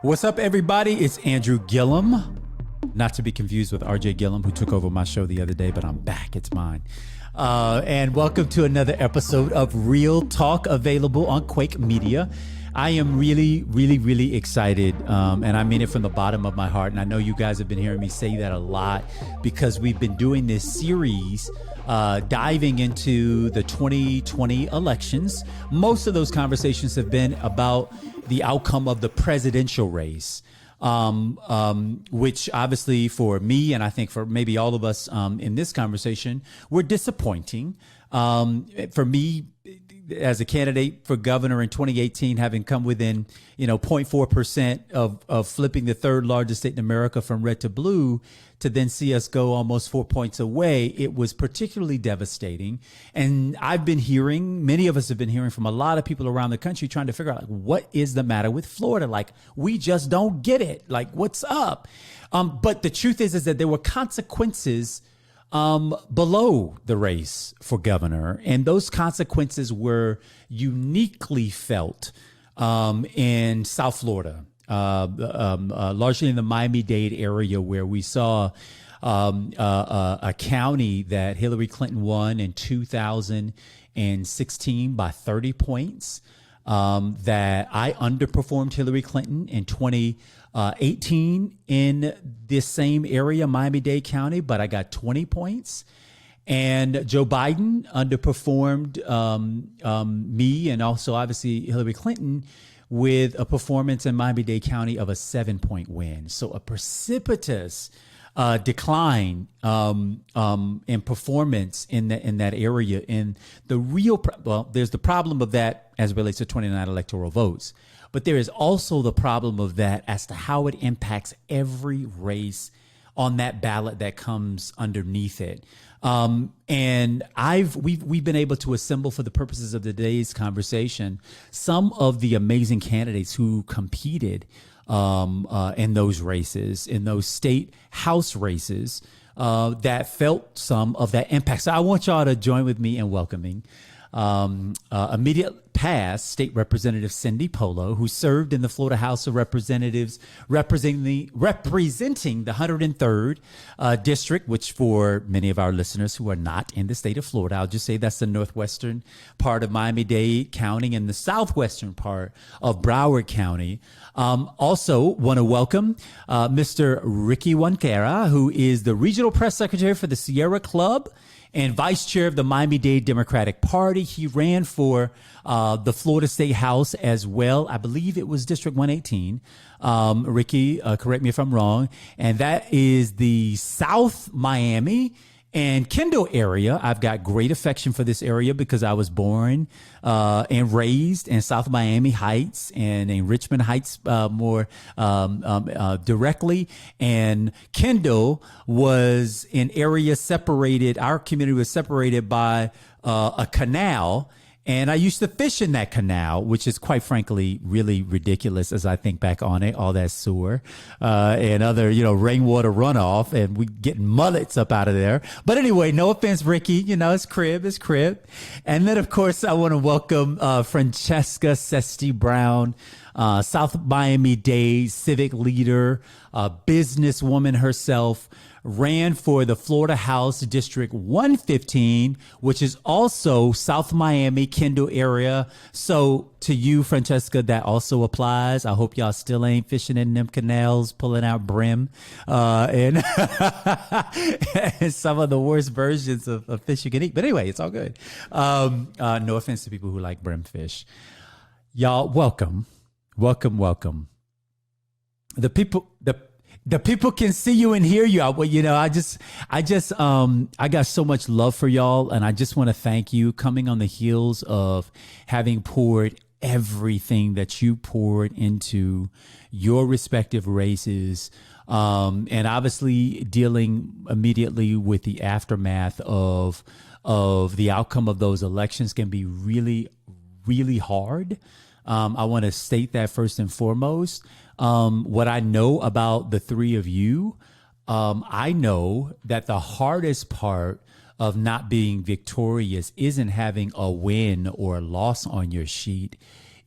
What's up, everybody? It's Andrew Gillum, not to be confused with RJ Gillum, who took over my show the other day, but I'm back. It's mine. And welcome to another episode of Real Talk, available on Quake Media. I am really excited, and I mean it from the bottom of my heart. And I know you guys have been hearing me say that a lot because we've been doing this series diving into the 2020 elections. Most of those conversations have been about the outcome of the presidential race, which obviously for me, and I think for maybe all of us in this conversation, were disappointing. For me, as a candidate for governor in 2018, having come within, 0.4% of flipping the third largest state in America from red to blue, to then see us go almost 4 points away, it was particularly devastating. And I've been hearing, many of us have been hearing from a lot of people around the country trying to figure out, what is the matter with Florida? We just don't get it. What's up? But the truth is that there were consequences below the race for governor, and those consequences were uniquely felt in South Florida, largely in the Miami-Dade area, where we saw a county that Hillary Clinton won in 2016 by 30 points, that I underperformed Hillary Clinton in 2018 in this same area, Miami-Dade County, but I got 20 points. And Joe Biden underperformed me and also obviously Hillary Clinton with a performance in Miami-Dade County of a 7-point win. So a precipitous decline in performance in that area. And the real, there's the problem of that as it relates to 29 electoral votes. But there is also the problem of that as to how it impacts every race on that ballot that comes underneath it. And we've been able to assemble, for the purposes of today's conversation, some of the amazing candidates who competed in those races, in those state house races, that felt some of that impact. So I want y'all to join with me in welcoming immediate past State Representative Cindy Polo, who served in the Florida House of Representatives representing the 103rd district, which for many of our listeners who are not in the state of Florida, I'll just say that's the northwestern part of Miami-Dade County and the southwestern part of Broward County. Also want to welcome Mr. Ricky Wanquera, who is the Regional Press Secretary for the Sierra Club and Vice Chair of the Miami-Dade Democratic Party. He ran for the Florida State House as well. I believe it was District 118. Ricky, correct me if I'm wrong. And that is the South Miami and Kendall area. I've got great affection for this area because I was born and raised in South Miami Heights and in Richmond Heights more directly. And Kendall was an area separated. Our community was separated by a canal. And I used to fish in that canal, which is quite frankly really ridiculous as I think back on it, all that sewer and other, rainwater runoff, and we getting mullets up out of there. But anyway, no offense, Ricky, it's crib. And then, of course, I want to welcome Francesca Cesti-Browne, South Miami-Dade civic leader, businesswoman herself, ran for the Florida House District 115, which is also South Miami, Kendall area. So to you, Francesca, that also applies. I hope y'all still ain't fishing in them canals, pulling out brim, and, and some of the worst versions of fish you can eat. But anyway, it's all good. No offense to people who like brim fish. Y'all, welcome. The people can see you and hear you. I got so much love for y'all, and I just want to thank you, coming on the heels of having poured everything that you poured into your respective races, and obviously dealing immediately with the aftermath of the outcome of those elections can be really, really hard. I want to state that first and foremost. What I know about the three of you, I know that the hardest part of not being victorious isn't having a win or a loss on your sheet.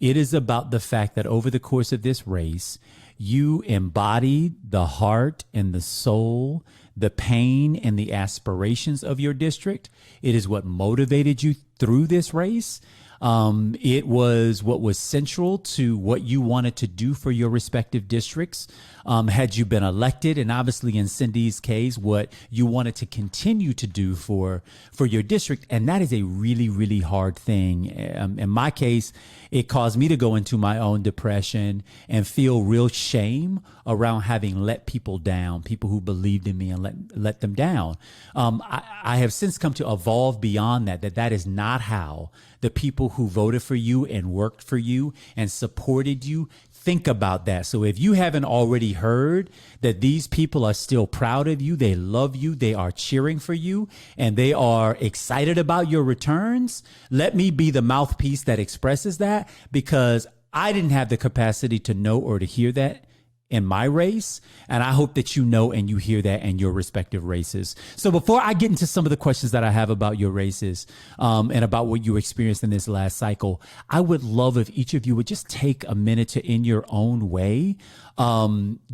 It is about the fact that over the course of this race, You embody the heart and the soul, the pain and the aspirations of your district. It is what motivated you through this race. It was what was central to what you wanted to do for your respective districts. Had you been elected, and obviously in Cindy's case, what you wanted to continue to do for your district. And that is a really, really hard thing. In my case, it caused me to go into my own depression and feel real shame around having let people down, people who believed in me, and let them down. I have since come to evolve beyond that is not how the people who voted for you and worked for you and supported you think about that. So if you haven't already heard that these people are still proud of you, they love you, they are cheering for you, and they are excited about your returns, let me be the mouthpiece that expresses that, because I didn't have the capacity to know or to hear that in my race. And I hope that you know and you hear that in your respective races. So before I get into some of the questions that I have about your races, and about what you experienced in this last cycle, I would love if each of you would just take a minute to, in your own way,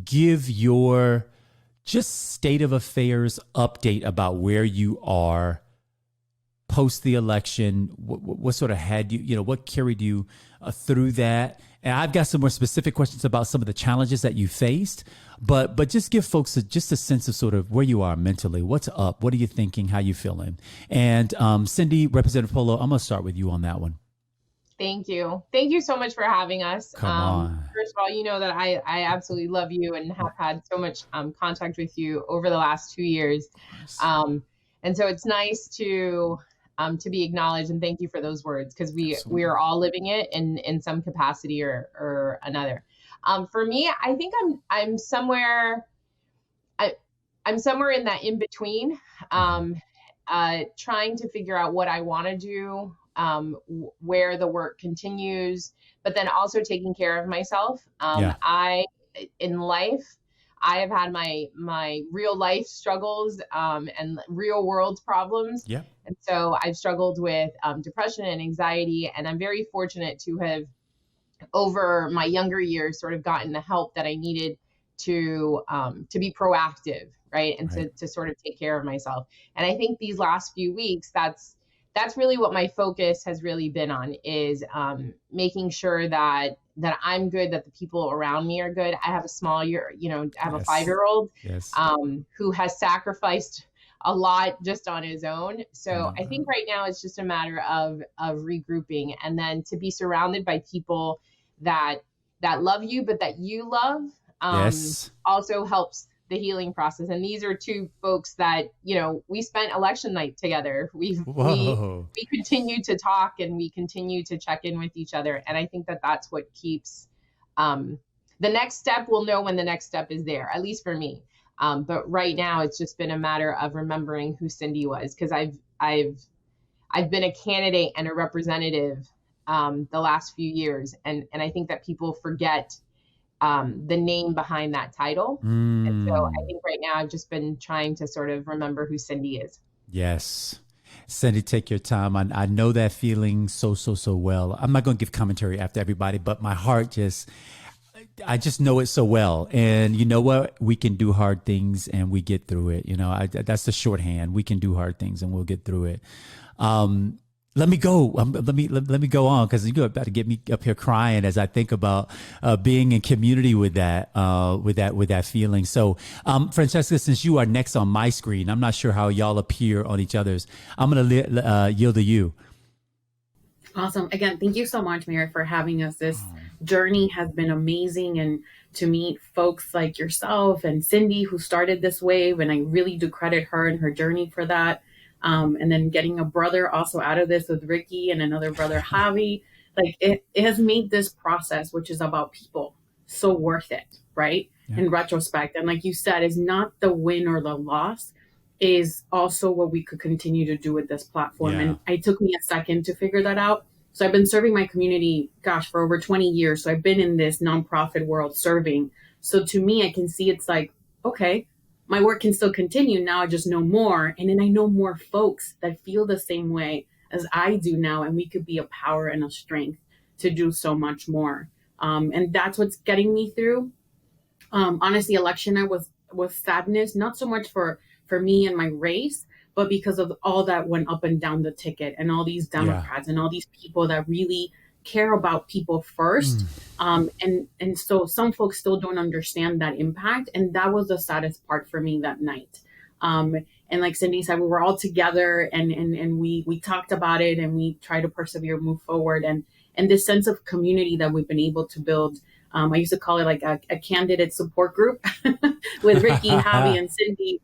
give your just state of affairs update about where you are post the election. What sort of had you, what carried you through that? And I've got some more specific questions about some of the challenges that you faced, but just give folks just a sense of sort of where you are mentally. What's up? What are you thinking? How you feeling? And Cindy, Representative Polo, I'm going to start with you on that one. Thank you. Thank you so much for having us. Come on. First of all, you know that I absolutely love you and have had so much contact with you over the last 2 years. And so it's nice to be acknowledged, and thank you for those words, because we are all living it in some capacity or another. For me, I think I'm somewhere I'm somewhere in that in between, trying to figure out what I want to do, where the work continues, but then also taking care of myself. In life, I have had my real life struggles and real world problems. Yeah. And so I've struggled with depression and anxiety, and I'm very fortunate to have, over my younger years, sort of gotten the help that I needed to be proactive, right? And to sort of take care of myself. And I think these last few weeks, that's really what my focus has really been on, is making sure that I'm good, that the people around me are good. I have a I have a 5-year-old who has sacrificed a lot just on his own. So I think right now it's just a matter of regrouping, and then to be surrounded by people that love you, but that you love, also helps the healing process. And these are two folks that, we spent election night together. We continue to talk, and we continue to check in with each other. And I think that that's what keeps, the next step. We'll know when the next step is there, at least for me. But right now it's just been a matter of remembering who Cindy was, because I've been a candidate and a representative the last few years. And I think that people forget the name behind that title. And so I think right now I've just been trying to sort of remember who Cindy is. Yes. Cindy, take your time. I know that feeling so well. I'm not going to give commentary after everybody, but my heart I just know it so well. And you know what? We can do hard things and we get through it. That's the shorthand. We can do hard things and we'll get through it. Let me go. Let me go on, because you're about to get me up here crying as I think about being in community with that feeling. So, Francesca, since you are next on my screen, I'm not sure how y'all appear on each other's. I'm going to yield to you. Awesome. Again, thank you so much, Mary, for having us. This journey has been amazing, and to meet folks like yourself and Cindy, who started this wave, and I really do credit her and her journey for that. And then getting a brother also out of this with Ricky, and another brother, Javi. Like it has made this process, which is about people, so worth it, right? Yeah. In retrospect. And like you said, is not the win or the loss, is also what we could continue to do with this platform. Yeah. And it took me a second to figure that out. So I've been serving my community, for over 20 years. So I've been in this nonprofit world serving. So to me, I can see it's like, okay, my work can still continue. Now I just know more. And then I know more folks that feel the same way as I do now. And we could be a power and a strength to do so much more. And that's what's getting me through. Honestly, election night was sadness, not so much for me and my race, but because of all that went up and down the ticket, and all these Yeah. Democrats and all these people that really care about people first. And so some folks still don't understand that impact, and that was the saddest part for me that night. And like Cindy said, we were all together, and we talked about it, and we tried to persevere, move forward, and this sense of community that we've been able to build. I used to call it like a candidate support group with Ricky, Javi, and Cindy.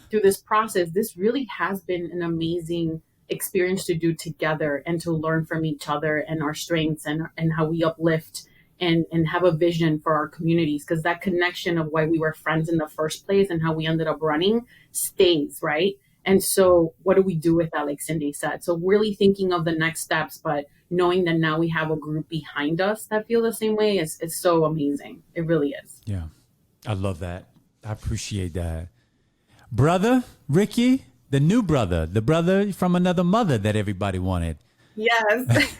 Through this process, this really has been an amazing experience to do together, and to learn from each other and our strengths, and how we uplift and have a vision for our communities, because that connection of why we were friends in the first place and how we ended up running stays, right? And so what do we do with that, like Cindy said? So really thinking of the next steps, but knowing that now we have a group behind us that feel the same way is so amazing. It really is. Yeah. I love that. I appreciate that. Brother, Ricky, the new brother, the brother from another mother that everybody wanted. Yes.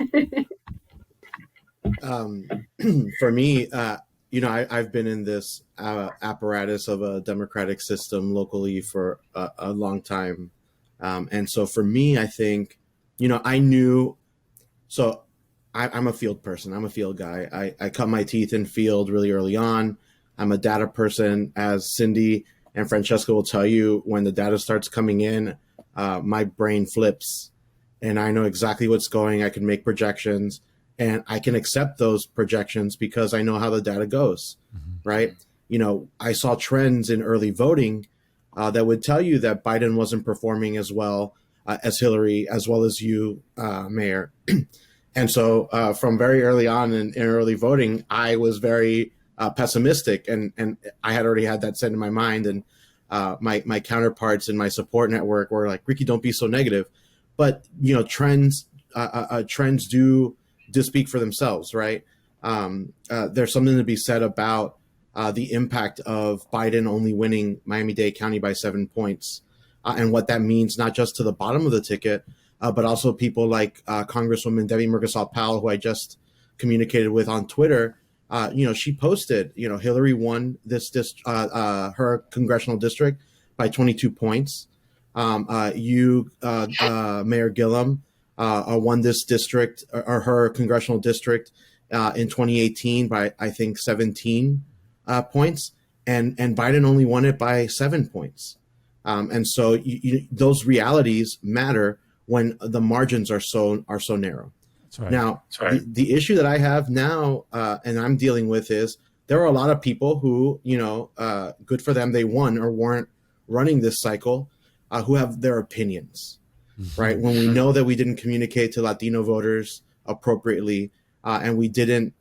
For me, I've been in this apparatus of a democratic system locally for a long time. And so for me, I think, I knew, so I'm a field person. I'm a field guy. I cut my teeth in field really early on. I'm a data person, as Cindy and Francesca will tell you. When the data starts coming in, my brain flips, and I know exactly what's going. I can make projections, and I can accept those projections because I know how the data goes, right? I saw trends in early voting that would tell you that Biden wasn't performing as well as Hillary, as well as you, Mayor. And so from very early on in early voting, I was very pessimistic, and I had already had that set in my mind. And my counterparts in my support network were like, Ricky, don't be so negative. But, trends do speak for themselves, right? There's something to be said about the impact of Biden only winning Miami-Dade County by 7 points, and what that means, not just to the bottom of the ticket, but also people like Congresswoman Debbie Murgasol-Powell, who I just communicated with on Twitter. She posted, Hillary won her congressional district by 22 points. Mayor Gillum won this district, or her congressional district, in 2018 by, I think, 17 points, and Biden only won it by 7 points. And so those realities matter when the margins are so narrow. That's right. Now, That's right. the issue that I have now, and I'm dealing with, is there are a lot of people who, good for them, they won or weren't running this cycle, who have their opinions, right? When we know that we didn't communicate to Latino voters appropriately, and we didn't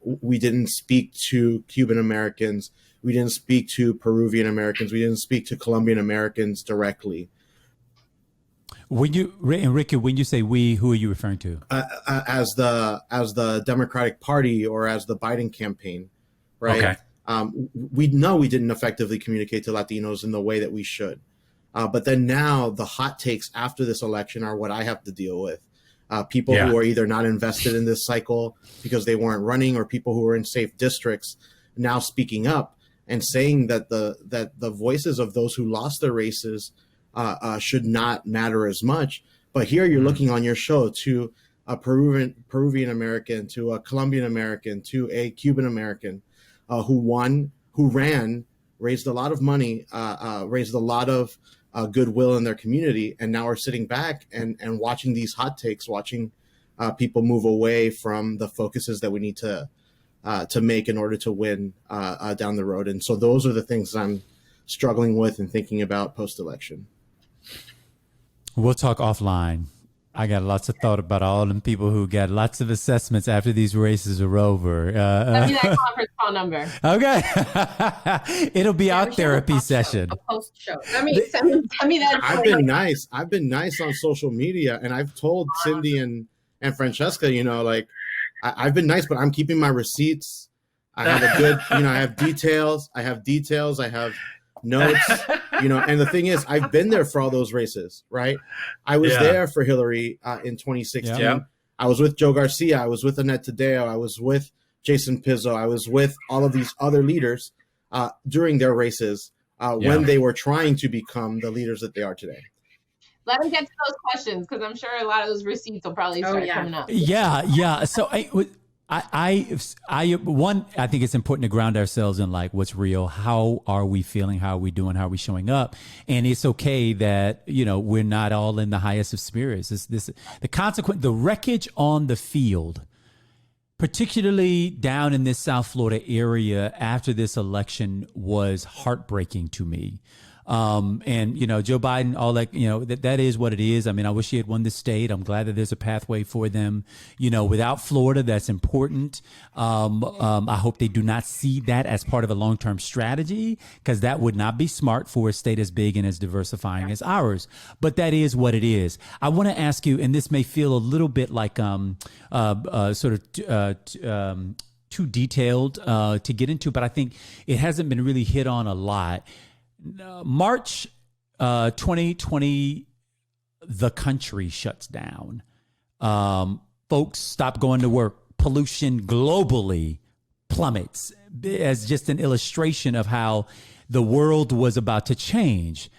speak to Cuban Americans, we didn't speak to Peruvian Americans, we didn't speak to Colombian Americans directly. Ricky, when you say we, who are you referring to? As the Democratic Party, or as the Biden campaign, right? Okay. We know we didn't effectively communicate to Latinos in the way that we should. But then now the hot takes after this election are what I have to deal with. People who are either not invested in this cycle because they weren't running, or people who were in safe districts now speaking up and saying that the voices of those who lost their races should not matter as much. But here you're looking on your show to a Peruvian American, to a Colombian American, to a Cuban American who ran, raised a lot of money, raised a lot of goodwill in their community, and now are sitting back and watching these hot takes, watching people move away from the focuses that we need to make in order to win down the road. And so those are the things I'm struggling with and thinking about post-election. We'll talk offline. I got lots of thought about all them people who got lots of assessments after these races are over. Send me that conference call number. Okay. It'll be our therapy session. A post show. Send me that. I've been nice on social media, and I've told Cindy and Francesca, I've been nice, but I'm keeping my receipts. I have a good, I have details. I have notes, and the thing is, I've been there for all those races, right? I was there for Hillary in 2016. Yeah. I was with Joe Garcia. I was with Annette Taddeo. I was with Jason Pizzo. I was with all of these other leaders during their races when they were trying to become the leaders that they are today. Let them get to those questions, because I'm sure a lot of those receipts will probably start coming up. Yeah. So I think it's important to ground ourselves in like what's real. How are we feeling? How are we doing? How are we showing up? And it's okay that, we're not all in the highest of spirits. The wreckage on the field, particularly down in this South Florida area after this election, was heartbreaking to me. And Joe Biden, all that, that is what it is. I mean, I wish he had won the state. I'm glad that there's a pathway for them. Without Florida, that's important. I hope they do not see that as part of a long-term strategy, because that would not be smart for a state as big and as diversifying as ours. But that is what it is. I want to ask you, and this may feel a little bit like too detailed to get into, but I think it hasn't been really hit on a lot. March 2020, the country shuts down. Folks stop going to work. Pollution globally plummets, as just an illustration of how the world was about to change.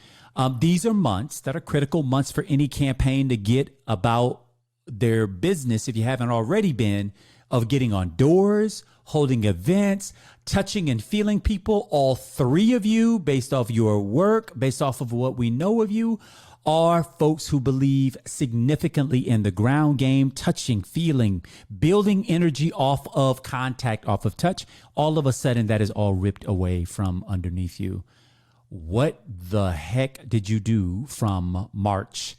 These are months that are critical months for any campaign to get about their business, if you haven't already been, of getting on doors, holding events, touching and feeling people. All three of you, based off your work, based off of what we know of you, are folks who believe significantly in the ground game, touching, feeling, building energy off of contact, off of touch. All of a sudden, that is all ripped away from underneath you. What the heck did you do from March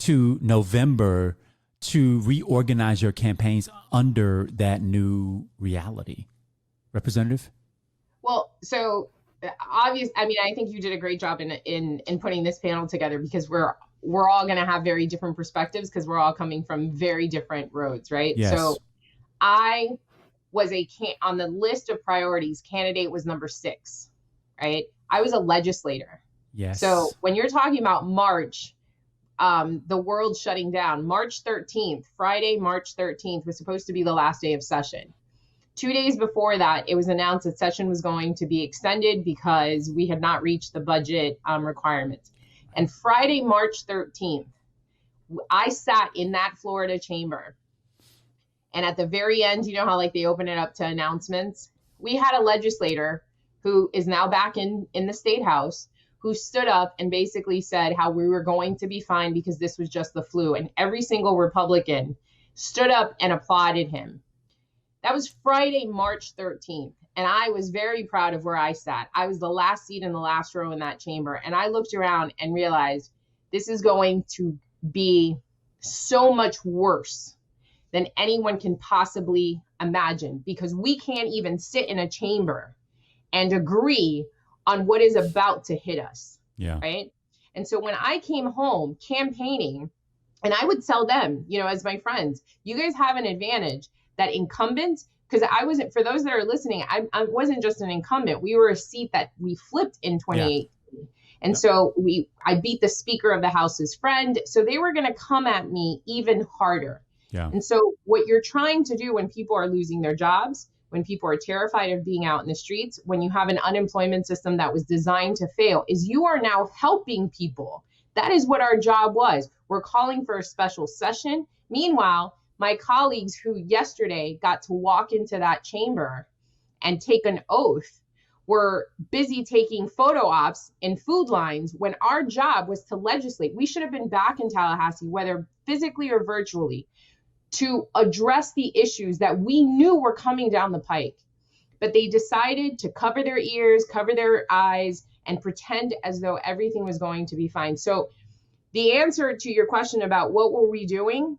to November to reorganize your campaigns under that new reality? Representative? Well, so obvious. I mean, I think you did a great job in putting this panel together, because we're all going to have very different perspectives, because we're all coming from very different roads, right? Yes. So I was on the list of priorities, candidate was number 6, right? I was a legislator. Yes. So when you're talking about March, the world shutting down, March 13th, Friday, March 13th was supposed to be the last day of session. 2 days before that, it was announced that session was going to be extended because we had not reached the budget requirements. And Friday, March 13th, I sat in that Florida chamber. And at the very end, you know how like they open it up to announcements? We had a legislator who is now back in the state house, who stood up and basically said how we were going to be fine because this was just the flu. And every single Republican stood up and applauded him. That was Friday, March 13th. And I was very proud of where I sat. I was the last seat in the last row in that chamber. And I looked around and realized this is going to be so much worse than anyone can possibly imagine, because we can't even sit in a chamber and agree on what is about to hit us. Yeah. Right. And so when I came home campaigning, and I would tell them, as my friends, you guys have an advantage that incumbents, because I wasn't, for those that are listening, I wasn't just an incumbent. We were a seat that we flipped in 2018. Yeah. And so I beat the Speaker of the House's friend. So they were going to come at me even harder. Yeah. And so what you're trying to do when people are losing their jobs, when people are terrified of being out in the streets, when you have an unemployment system that was designed to fail, is you are now helping people. That is what our job was. We're calling for a special session. Meanwhile, my colleagues who yesterday got to walk into that chamber and take an oath were busy taking photo ops in food lines when our job was to legislate. We should have been back in Tallahassee, whether physically or virtually, to address the issues that we knew were coming down the pike. But they decided to cover their ears, cover their eyes, and pretend as though everything was going to be fine. So the answer to your question about what were we doing,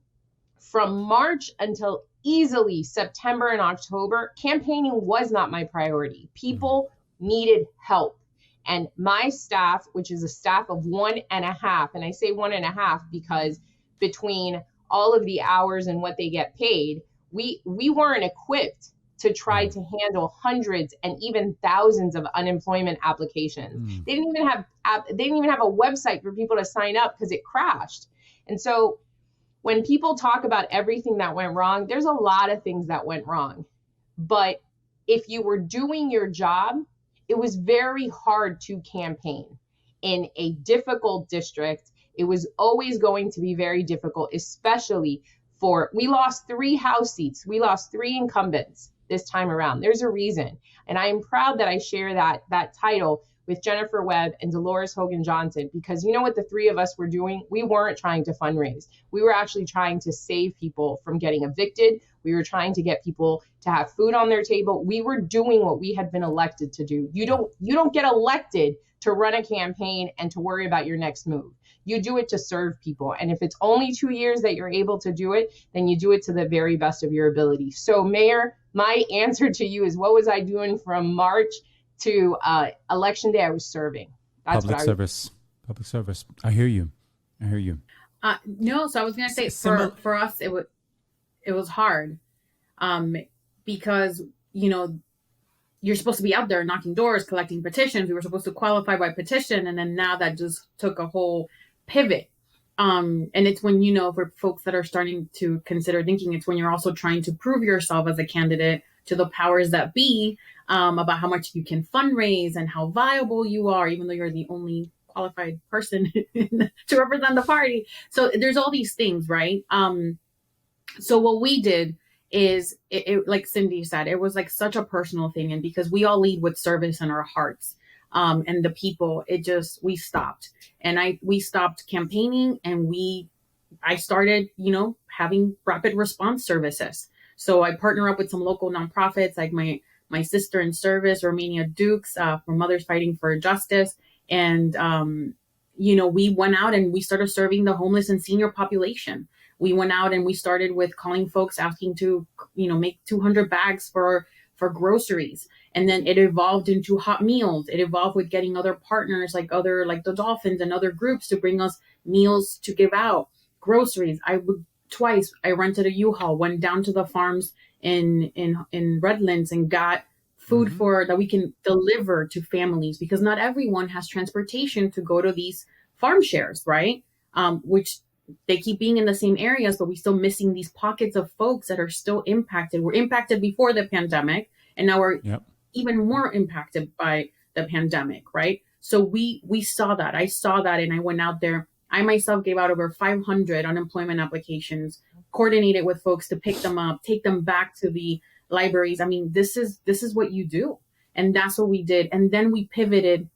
from March until easily September and October, campaigning was not my priority. People needed help. And my staff, which is a staff of 1.5, and I say 1.5 because between all of the hours and what they get paid, we weren't equipped to try to handle hundreds and even thousands of unemployment applications. They didn't even have a website for people to sign up because it crashed. And so when people talk about everything that went wrong, there's a lot of things that went wrong. But if you were doing your job, it was very hard to campaign in a difficult district. It was always going to be very difficult, especially we lost 3 House seats. We lost 3 incumbents this time around. There's a reason. And I am proud that I share that title with Jennifer Webb and Dolores Hogan Johnson, because you know what the 3 of us were doing? We weren't trying to fundraise. We were actually trying to save people from getting evicted. We were trying to get people to have food on their table. We were doing what we had been elected to do. You don't get elected to run a campaign and to worry about your next move. You do it to serve people. And if it's only 2 years that you're able to do it, then you do it to the very best of your ability. So Mayor, my answer to you is, what was I doing from March to election day? I was serving. That's public service. Public service. I hear you. No, so I was going to say for us, it was hard because, you're supposed to be out there knocking doors, collecting petitions. We were supposed to qualify by petition. And then now that just took a whole pivot. And it's when, for folks that are starting to consider thinking, it's when you're also trying to prove yourself as a candidate to the powers that be about how much you can fundraise and how viable you are, even though you're the only qualified person to represent the party. So there's all these things, right? So what we did is, it like Cindy said, it was like such a personal thing. And because we all lead with service in our hearts, and the people, we stopped. And we stopped campaigning, and I started, having rapid response services. So I partner up with some local nonprofits, like my sister in service, Romania Dukes, for Mothers Fighting for Justice. And, we went out and we started serving the homeless and senior population. We went out and we started with calling folks, asking to, make 200 bags for groceries. And then it evolved into hot meals. It evolved with getting other partners, like the Dolphins and other groups, to bring us meals to give out, groceries. I rented a U-Haul, went down to the farms in Redlands and got food that we can deliver to families, because not everyone has transportation to go to these farm shares, right? Which they keep being in the same areas, but we're still missing these pockets of folks that are still impacted. We're impacted before the pandemic, and now we're even more impacted by the pandemic, right? So we saw that. I saw that, and I went out there. I myself gave out over 500 unemployment applications, coordinated with folks to pick them up, take them back to the libraries. I mean, this is what you do. And that's what we did. And then we pivoted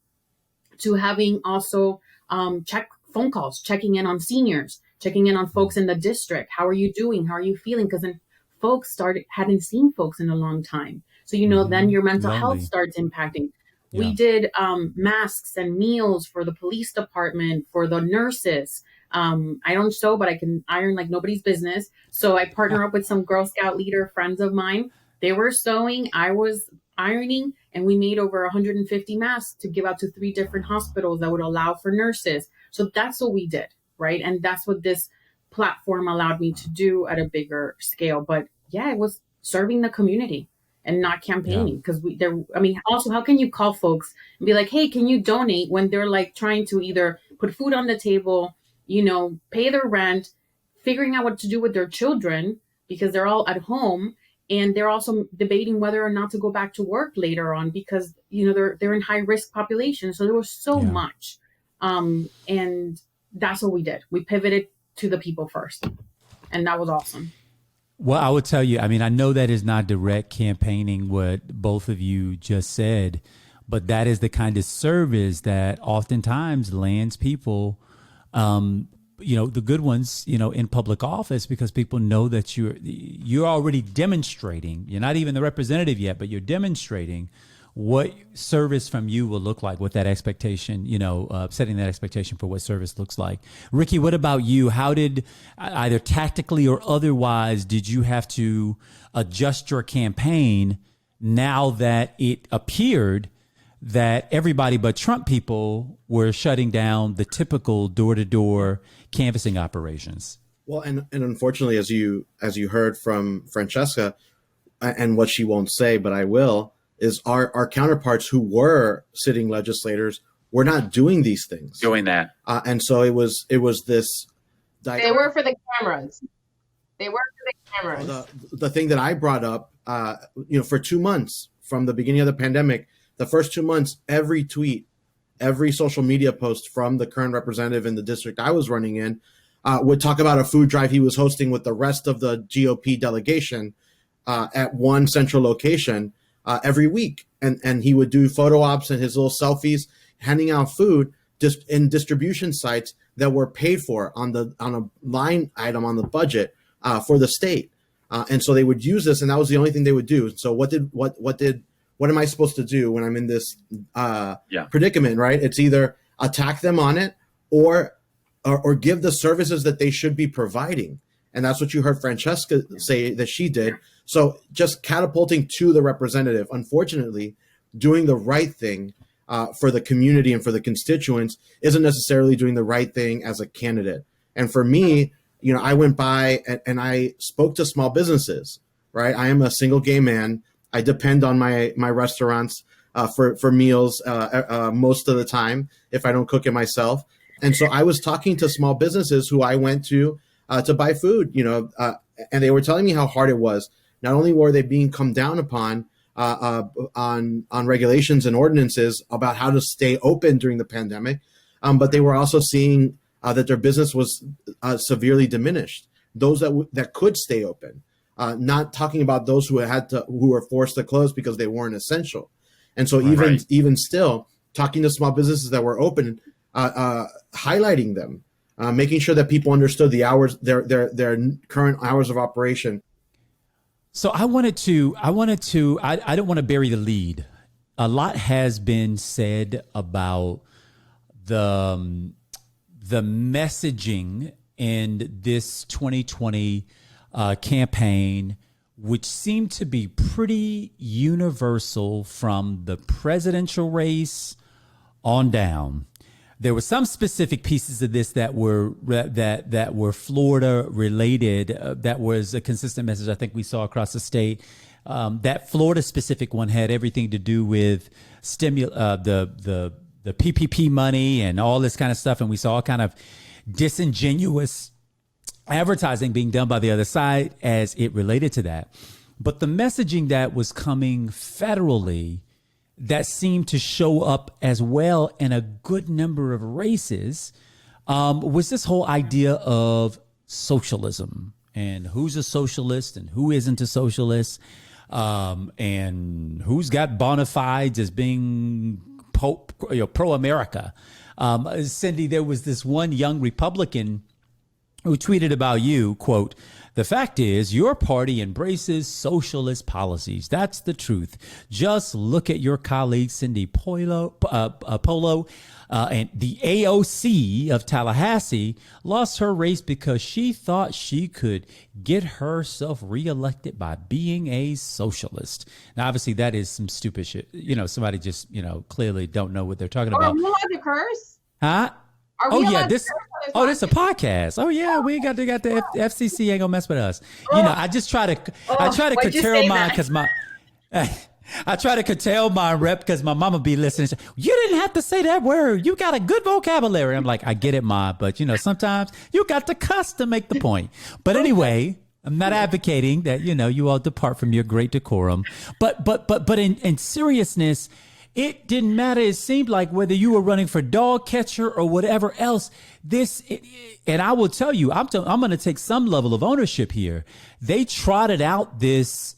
to having also phone calls, checking in on seniors, checking in on folks in the district. How are you doing? How are you feeling? Because then folks hadn't seen folks in a long time. So, then your mental health starts impacting. Yeah. We did masks and meals for the police department, for the nurses. I don't sew, but I can iron like nobody's business. So I partner up with some Girl Scout leader friends of mine. They were sewing, I was ironing, and we made over 150 masks to give out to 3 different hospitals that would allow for nurses. So that's what we did, right? And that's what this platform allowed me to do at a bigger scale. But yeah, it was serving the community and not campaigning, because also, how can you call folks and be like, hey, can you donate, when they're like trying to either put food on the table, pay their rent, figuring out what to do with their children because they're all at home, and they're also debating whether or not to go back to work later on because they're in high risk population. So there was so much, and that's what we did. We pivoted to the people first, and that was awesome. Well, I would tell you, I know that is not direct campaigning, what both of you just said, but that is the kind of service that oftentimes lands people, the good ones, in public office, because people know that you're already demonstrating. You're not even the representative yet, but you're demonstrating what service from you will look like, what that expectation, setting that expectation for what service looks like. Ricky, what about you? How did, either tactically or otherwise, did you have to adjust your campaign now that it appeared that everybody but Trump people were shutting down the typical door-to-door canvassing operations? Well, and unfortunately, as you heard from Francesca, and what she won't say, but I will, is our counterparts who were sitting legislators were not doing these things. Doing that. And so it was this. They were for the cameras. They were for the cameras. The thing that I brought up, for 2 months from the beginning of the pandemic, the first 2 months, every tweet, every social media post from the current representative in the district I was running in would talk about a food drive he was hosting with the rest of the GOP delegation at one central location every week. And he would do photo ops and his little selfies, handing out food just in distribution sites that were paid for on a line item on the budget for the state. And so they would use this, and that was the only thing they would do. So what am I supposed to do when I'm in this predicament, right? It's either attack them on it or give the services that they should be providing. And that's what you heard Francesca say that she did. So just catapulting to the representative, unfortunately, doing the right thing for the community and for the constituents isn't necessarily doing the right thing as a candidate. And for me, I went by and I spoke to small businesses, right? I am a single gay man. I depend on my restaurants for meals most of the time if I don't cook it myself. And so I was talking to small businesses who I went to buy food, and they were telling me how hard it was. Not only were they being come down upon on regulations and ordinances about how to stay open during the pandemic, but they were also seeing that their business was severely diminished. Those that could stay open, not talking about those who were forced to close because they weren't essential. And so even still, talking to small businesses that were open, highlighting them, making sure that people understood the hours, their current hours of operation. So I don't want to bury the lead. A lot has been said about the messaging in this 2020 campaign, which seemed to be pretty universal from the presidential race on down. There were some specific pieces of this that were Florida related. That was a consistent message I think we saw across the state. That Florida specific one had everything to do with the PPP money and all this kind of stuff, and we saw all kind of disingenuous advertising being done by the other side as it related to that. But the messaging that was coming federally that seemed to show up as well in a good number of races was this whole idea of socialism and who's a socialist and who isn't a socialist, and who's got bona fides as being pro-America. Cindy, there was this one young Republican who tweeted about you, quote, "The fact is your party embraces socialist policies. That's the truth. Just look at your colleague, Cindy Polo, and the AOC of Tallahassee lost her race because she thought she could get herself reelected by being a socialist." Now, obviously, that is some stupid shit. Somebody just, clearly don't know what they're talking about. Are we allowed to curse? Huh? This is a podcast. Oh yeah, we got the FCC ain't gonna mess with us. I try to curtail mine because I try to curtail my rep because my mama be listening. You didn't have to say that word. You got a good vocabulary. I'm like, I get it, Ma, but sometimes you got to cuss to make the point. But anyway, I'm not advocating that you all depart from your great decorum. But in seriousness, it didn't matter. It seemed like whether you were running for dog catcher or whatever else, and I will tell you, I'm going to take some level of ownership here. They trotted out this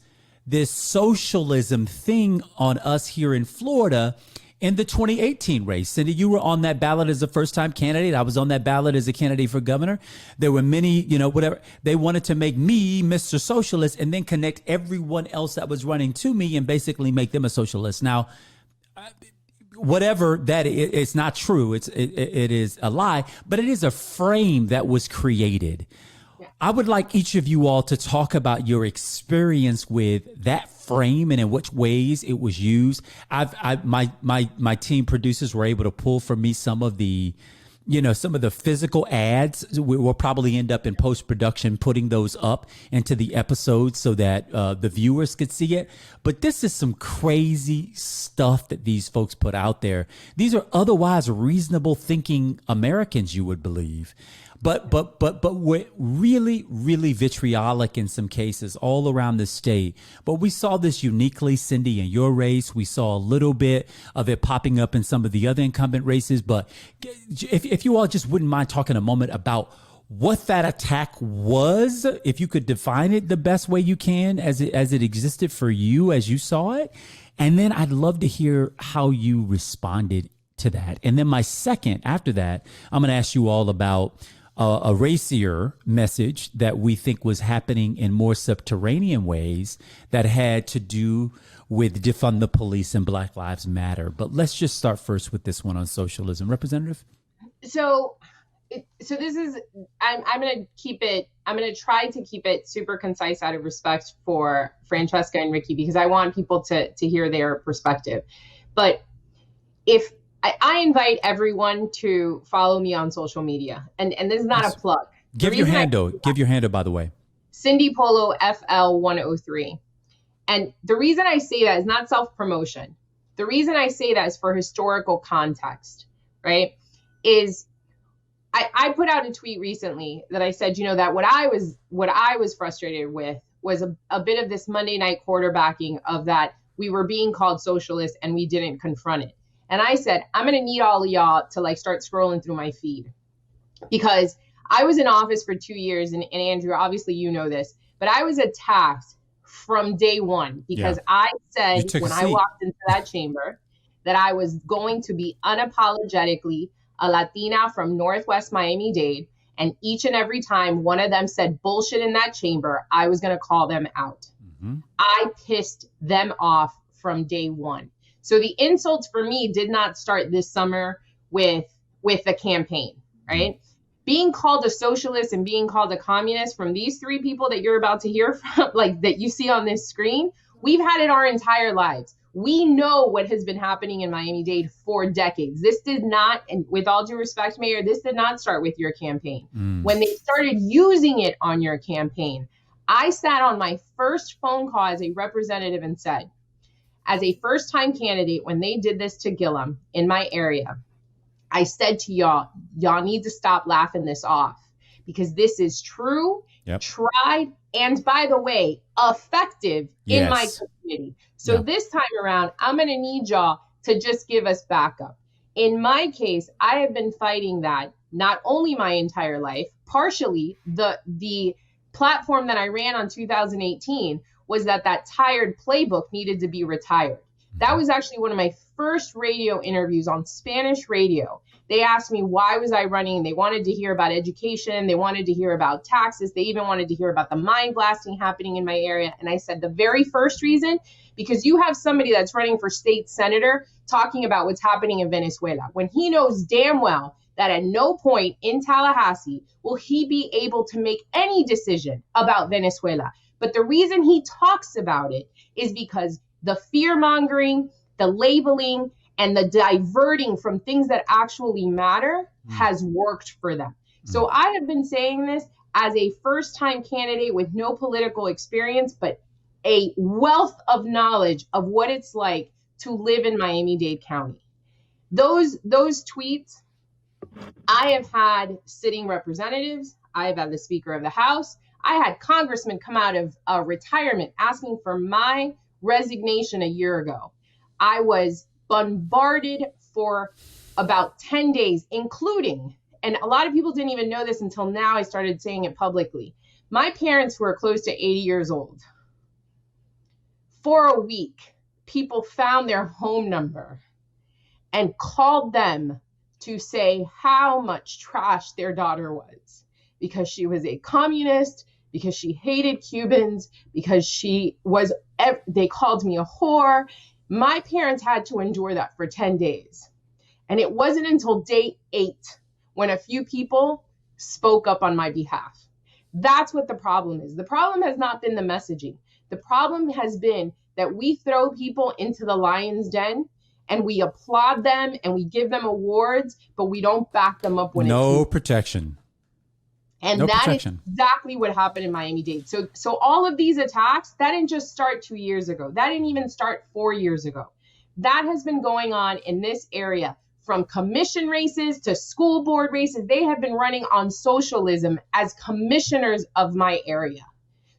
socialism thing on us here in Florida in the 2018 race. Cindy, you were on that ballot as a first-time candidate. I was on that ballot as a candidate for governor. There were many, whatever. They wanted to make me Mr. Socialist and then connect everyone else that was running to me and basically make them a socialist. Now, whatever that is, it's not true. It is a lie, but it is a frame that was created. Yeah. I would like each of you all to talk about your experience with that frame and in which ways it was used. My team producers were able to pull from me some of the physical ads. We'll probably end up in post-production putting those up into the episodes so that the viewers could see it. But this is some crazy stuff that these folks put out there. These are otherwise reasonable thinking Americans, you would believe. but we're really, really vitriolic in some cases all around the state. But we saw this uniquely, Cindy, in your race. We saw a little bit of it popping up in some of the other incumbent races. But if you all just wouldn't mind talking a moment about what that attack was, if you could define it the best way you can as it existed for you as you saw it. And then I'd love to hear how you responded to that. And then my second, after that, I'm going to ask you all about a racier message that we think was happening in more subterranean ways that had to do with defund the police and Black Lives Matter. But let's just start first with this one on socialism. Representative? So this is, I'm going to try to keep it super concise out of respect for Francesca and Ricky, because I want people to hear their perspective. But if I invite everyone to follow me on social media, and this is not a plug. Give your handle, by the way. Cindy Polo FL 103. And the reason I say that is not self-promotion. The reason I say that is for historical context, right? Is I put out a tweet recently that I said, that what I was frustrated with was a bit of this Monday night quarterbacking of that we were being called socialist and we didn't confront it. And I said, I'm going to need all of y'all to start scrolling through my feed, because I was in office for 2 years. And Andrew, obviously, you know this, but I was attacked from day one because I said when I walked into that chamber that I was going to be unapologetically a Latina from Northwest Miami-Dade. And each and every time one of them said bullshit in that chamber, I was going to call them out. Mm-hmm. I pissed them off from day one. So the insults for me did not start this summer with the campaign, right? Mm-hmm. Being called a socialist and being called a communist from these three people that you're about to hear from, that you see on this screen, we've had it our entire lives. We know what has been happening in Miami-Dade for decades. This did not, and with all due respect, Mayor, this did not start with your campaign. When they started using it on your campaign, I sat on my first phone call as a representative and said, as a first-time candidate, when they did this to Gillum in my area, I said to y'all need to stop laughing this off, because this is true, tried, and by the way, effective in my community. So this time around, I'm going to need y'all to just give us backup. In my case, I have been fighting that not only my entire life, partially the platform that I ran on 2018 was that tired playbook needed to be retired. That was actually one of my first radio interviews on Spanish radio. They asked me, why was I running? They wanted to hear about education. They wanted to hear about taxes. They even wanted to hear about the mine blasting happening in my area. And I said, the very first reason, because you have somebody that's running for state senator talking about what's happening in Venezuela, when he knows damn well that at no point in Tallahassee will he be able to make any decision about Venezuela. But the reason he talks about it is because the fear mongering, the labeling, and the diverting from things that actually matter has worked for them. So I have been saying this as a first-time candidate with no political experience, but a wealth of knowledge of what it's like to live in Miami-Dade County. Those tweets, I have had sitting representatives, I have had the Speaker of the House, I had congressmen come out of retirement asking for my resignation a year ago. I was bombarded for about 10 days, including, and a lot of people didn't even know this until now I started saying it publicly, my parents who are close to 80 years old, for a week, people found their home number and called them to say how much trash their daughter was, because she was a communist, because she hated Cubans, because they called me a whore. My parents had to endure that for 10 days. And it wasn't until day 8 when a few people spoke up on my behalf. That's what the problem is. The problem has not been the messaging. The problem has been that we throw people into the lion's den and we applaud them and we give them awards, but we don't back them up when no protection. And that is exactly what happened in Miami-Dade. So all of these attacks, that didn't just start 2 years ago. That didn't even start 4 years ago. That has been going on in this area from commission races to school board races. They have been running on socialism as commissioners of my area.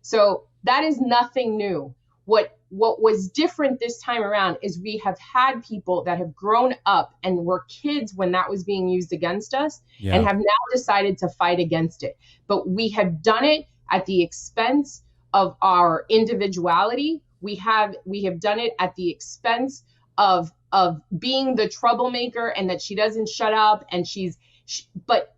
So that is nothing new. What was different this time around is we have had people that have grown up and were kids when that was being used against us, and have now decided to fight against it. But we have done it at the expense of our individuality. We have done it at the expense of being the troublemaker, and that she doesn't shut up, and but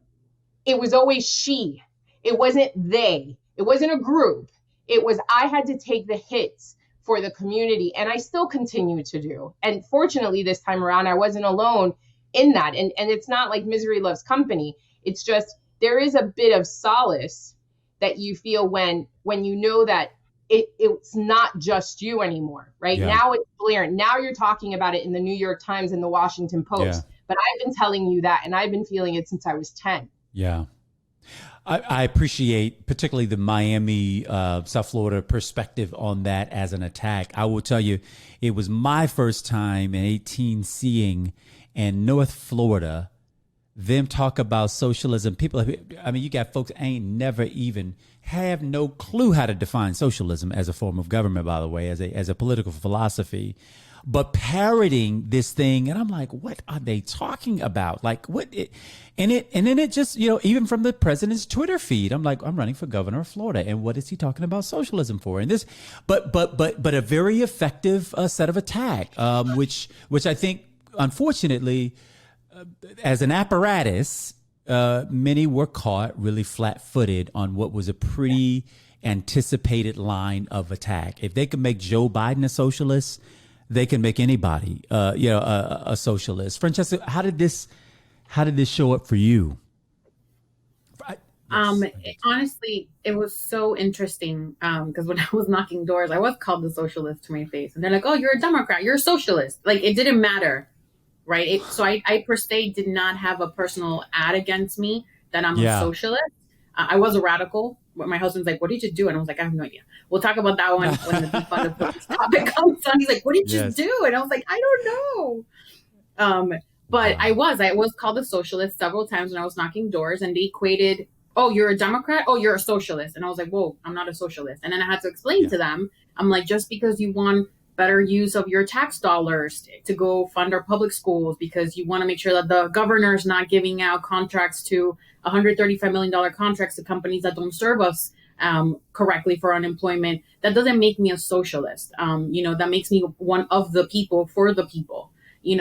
it was always she. It wasn't they. It wasn't a group. It was, I had to take the hits for the community, and I still continue to do. And fortunately, this time around, I wasn't alone in that. And it's not like misery loves company. It's just, there is a bit of solace that you feel when you know that it's not just you anymore, right? Yeah. Now it's blaring. Now you're talking about it in the New York Times and the Washington Post. Yeah. But I've been telling you that, and I've been feeling it since I was 10. Yeah. I appreciate particularly the Miami, South Florida perspective on that as an attack. I will tell you, it was my first time in 18 seeing in North Florida them talk about socialism. People, I mean, you got folks ain't never even have no clue how to define socialism as a form of government, by the way, as a political philosophy, but parroting this thing. And I'm like, what are they talking about? Like and then it just, even from the president's Twitter feed, I'm like, I'm running for governor of Florida. And what is he talking about socialism for? And this, but a very effective set of attack, which I think, unfortunately, as an apparatus, many were caught really flat-footed on what was a pretty anticipated line of attack. If they could make Joe Biden a socialist, they can make anybody, a socialist. Francesca, how did this show up for you? Honestly, it was so interesting because when I was knocking doors, I was called the socialist to my face, and they're like, "Oh, you're a Democrat, you're a socialist." Like, it didn't matter, right? So I per se did not have a personal ad against me that I'm a socialist. I was a radical. But my husband's like, "What did you do?" And I was like, "I have no idea." We'll talk about that one when the defund of this topic comes on. He's like, "What did you do?" And I was like, "I don't know." But I was called a socialist several times when I was knocking doors, and they equated, "Oh, you're a Democrat? Oh, you're a socialist." And I was like, "Whoa, I'm not a socialist." And then I had to explain to them, I'm like, just because you want better use of your tax dollars to go fund our public schools, because you want to make sure that the governor's not giving out contracts to $135 million contracts to companies that don't serve us correctly for unemployment, that doesn't make me a socialist. That makes me one of the people for the people.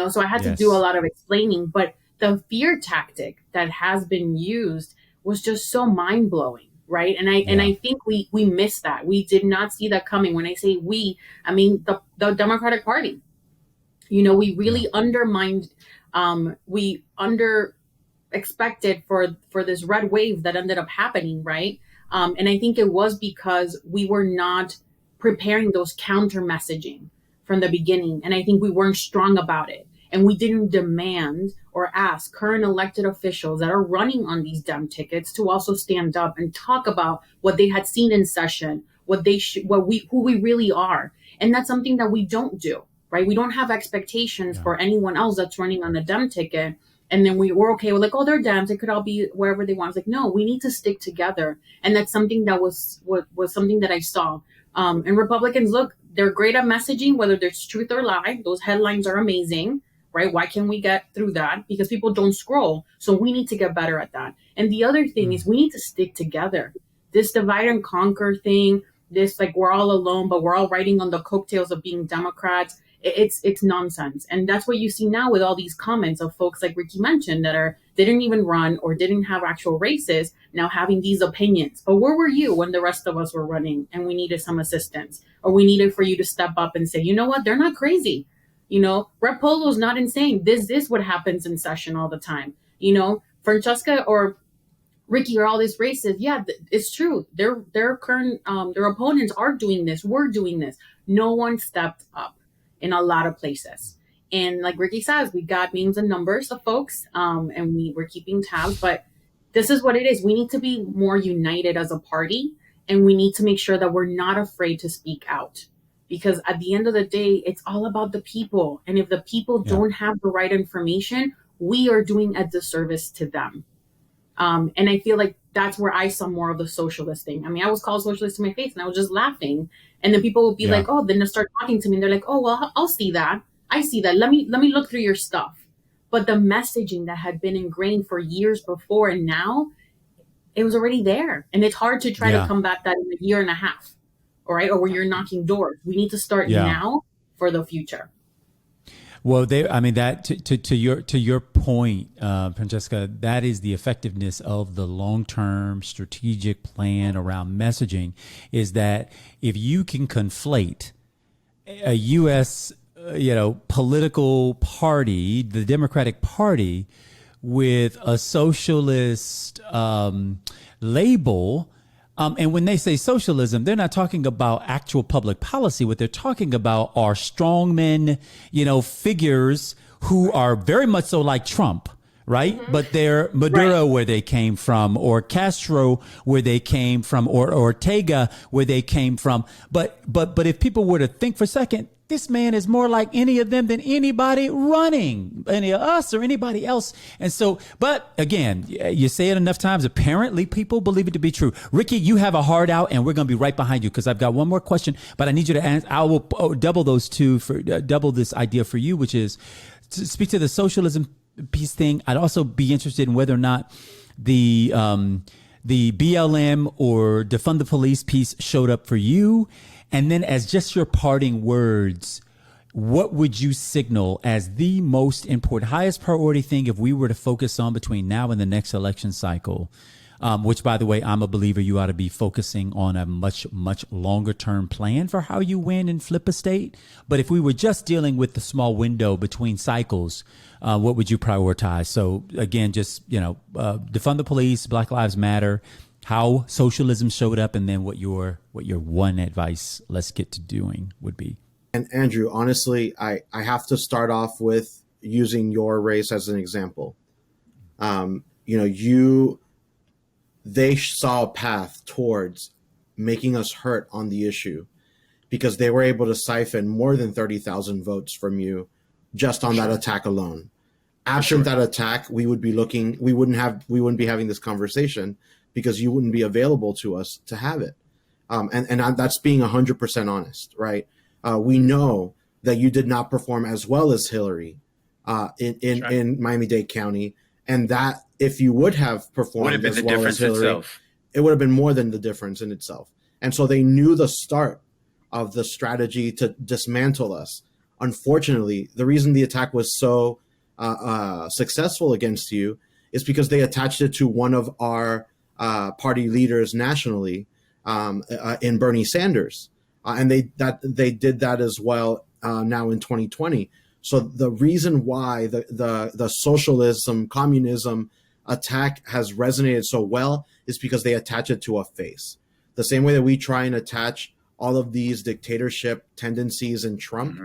So I had to do a lot of explaining, but the fear tactic that has been used was just so mind blowing, right? And I think we missed that. We did not see that coming. When I say we, I mean the Democratic Party. We really undermined. We expected for this red wave that ended up happening, right? And I think it was because we were not preparing those counter messaging from the beginning. And I think we weren't strong about it. And we didn't demand or ask current elected officials that are running on these Dem tickets to also stand up and talk about what they had seen in session, who we really are. And that's something that we don't do, right? We don't have expectations for anyone else that's running on a Dem ticket. And then we're okay. We're like, "Oh, they're Dems. They could all be wherever they want." It's like, no, we need to stick together. And that's something that was something that I saw. And Republicans, look, they're great at messaging, whether there's truth or lie. Those headlines are amazing, right? Why can we get through that? Because people don't scroll. So we need to get better at that. And the other thing is we need to stick together. This divide and conquer thing, this like we're all alone, but we're all riding on the coattails of being Democrats. It's nonsense. And that's what you see now with all these comments of folks like Ricky mentioned that didn't even run or didn't have actual races, now having these opinions. But where were you when the rest of us were running and we needed some assistance, or we needed for you to step up and say, "You know what? They're not crazy. Rep Polo's not insane. This is what happens in session all the time." Francesca or Ricky are all these races. Yeah, it's true. Their current their opponents are doing this. We're doing this. No one stepped up in a lot of places. And like Ricky says, we got names and numbers of folks, and we're keeping tabs, but this is what it is. We need to be more united as a party, and we need to make sure that we're not afraid to speak out, because at the end of the day, it's all about the people. And if the people don't have the right information, we are doing a disservice to them. And I feel like that's where I saw more of the socialist thing. I mean, I was called socialist to my face and I was just laughing. And then people would be like, oh, then they start talking to me and they're like, oh, well, I'll see that. I see that. Let me look through your stuff. But the messaging that had been ingrained for years before and now, it was already there. And it's hard to try to combat that in a year and a half, all right? Or where you're knocking doors. We need to start now for the future. Well, that to your point, Francesca, that is the effectiveness of the long-term strategic plan around messaging, is that if you can conflate a U.S. Political party, the Democratic Party, with a socialist label. And when they say socialism, they're not talking about actual public policy. What they're talking about are strongmen, figures who are very much so like Trump, right? Mm-hmm. But they're Maduro where they came from, or Castro where they came from, or Ortega where they came from. But if people were to think for a second, this man is more like any of them than anybody running, any of us or anybody else. And so, but again, you say it enough times, apparently people believe it to be true. Ricky, you have a heart out and we're going to be right behind you because I've got one more question, but I need you to answer. I will double those two for double this idea for you, which is to speak to the socialism piece thing. I'd also be interested in whether or not the BLM or defund the police piece showed up for you. And then as just your parting words, what would you signal as the most important, highest priority thing if we were to focus on between now and the next election cycle, which, by the way, I'm a believer you ought to be focusing on a much, much longer term plan for how you win and flip a state. But if we were just dealing with the small window between cycles, what would you prioritize? So, again, just, defund the police, Black Lives Matter, how socialism showed up, and then what your one advice, let's get to doing, would be. And Andrew, honestly, I have to start off with using your race as an example. They saw a path towards making us hurt on the issue because they were able to siphon more than 30,000 votes from you just on that attack alone. Absent that attack, we wouldn't be having this conversation, because you wouldn't be available to us to have it. And that's being 100% honest, right? We know that you did not perform as well as Hillary in Miami-Dade County, and that if you would have performed as well as Hillary, it would have been more than the difference in itself. And so they knew the start of the strategy to dismantle us. Unfortunately, the reason the attack was so successful against you is because they attached it to one of our party leaders nationally, in Bernie Sanders, and they did that as well now in 2020. So the reason why the socialism, communism attack has resonated so well is because they attach it to a face. The same way that we try and attach all of these dictatorship tendencies in Trump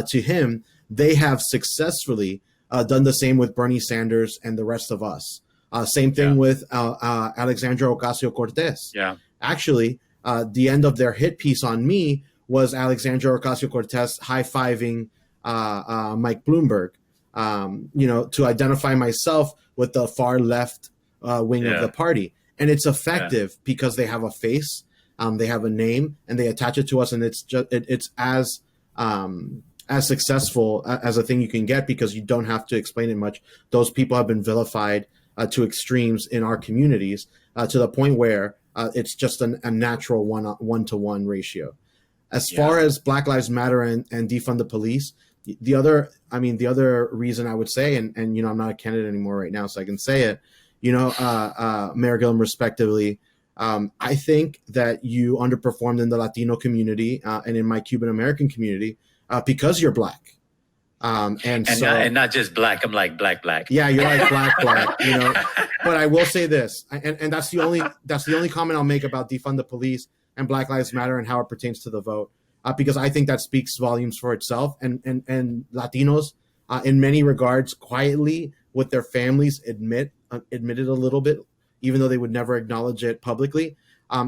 to him, they have successfully done the same with Bernie Sanders and the rest of us. Same thing with Alexandria Ocasio-Cortez. Yeah. Actually, the end of their hit piece on me was Alexandria Ocasio-Cortez high-fiving Mike Bloomberg, to identify myself with the far left wing of the party. And it's effective because they have a face, they have a name, and they attach it to us. And it's as successful as a thing you can get because you don't have to explain it much. Those people have been vilified to extremes in our communities, to the point where it's just a natural one-to-one ratio. As far as Black Lives Matter and defund the police, the other reason I would say, and I'm not a candidate anymore right now, so I can say it, Mayor Gillum, respectively, I think that you underperformed in the Latino community and in my Cuban American community because you're Black. And not just Black. I'm like black. Yeah, you're like black. But I will say this, and that's the only comment I'll make about defund the police and Black Lives Matter and how it pertains to the vote, because I think that speaks volumes for itself. And Latinos, in many regards, quietly with their families admitted a little bit, even though they would never acknowledge it publicly.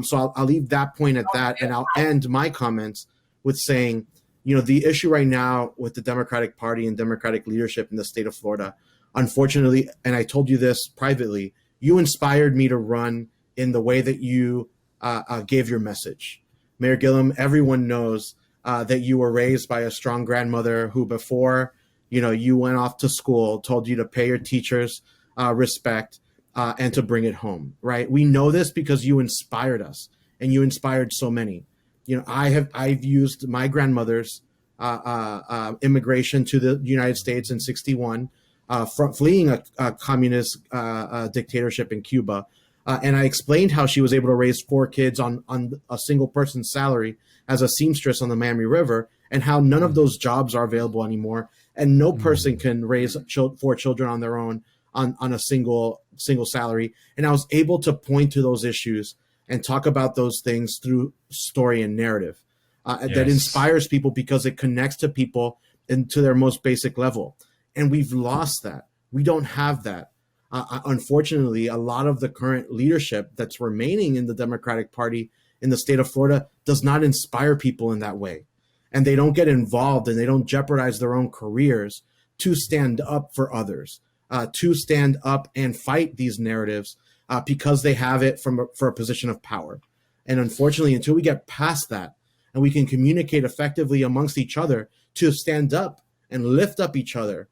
So I'll leave that point at that, and I'll end my comments with saying, the issue right now with the Democratic Party and Democratic leadership in the state of Florida Unfortunately, and I told you this privately, you inspired me to run in the way that you gave your message. Mayor Gillum, everyone knows that you were raised by a strong grandmother who, before you went off to school, told you to pay your teachers respect and to bring it home. Right? We know this because you inspired us, and you inspired so many. I've used my grandmother's immigration to the United States in '61, from fleeing a communist dictatorship in Cuba. And I explained how she was able to raise 4 kids on a single person's salary as a seamstress on the Miami River, and how none of those jobs are available anymore. And no person can raise 4 children on their own on a single salary. And I was able to point to those issues and talk about those things through story and narrative that inspires people, because it connects to people and to their most basic level. And we've lost that. We don't have that. Unfortunately, a lot of the current leadership that's remaining in the Democratic Party in the state of Florida does not inspire people in that way. And they don't get involved, and they don't jeopardize their own careers to stand up for others, to stand up and fight these narratives because they have it for a position of power. And unfortunately, until we get past that and we can communicate effectively amongst each other to stand up and lift up each other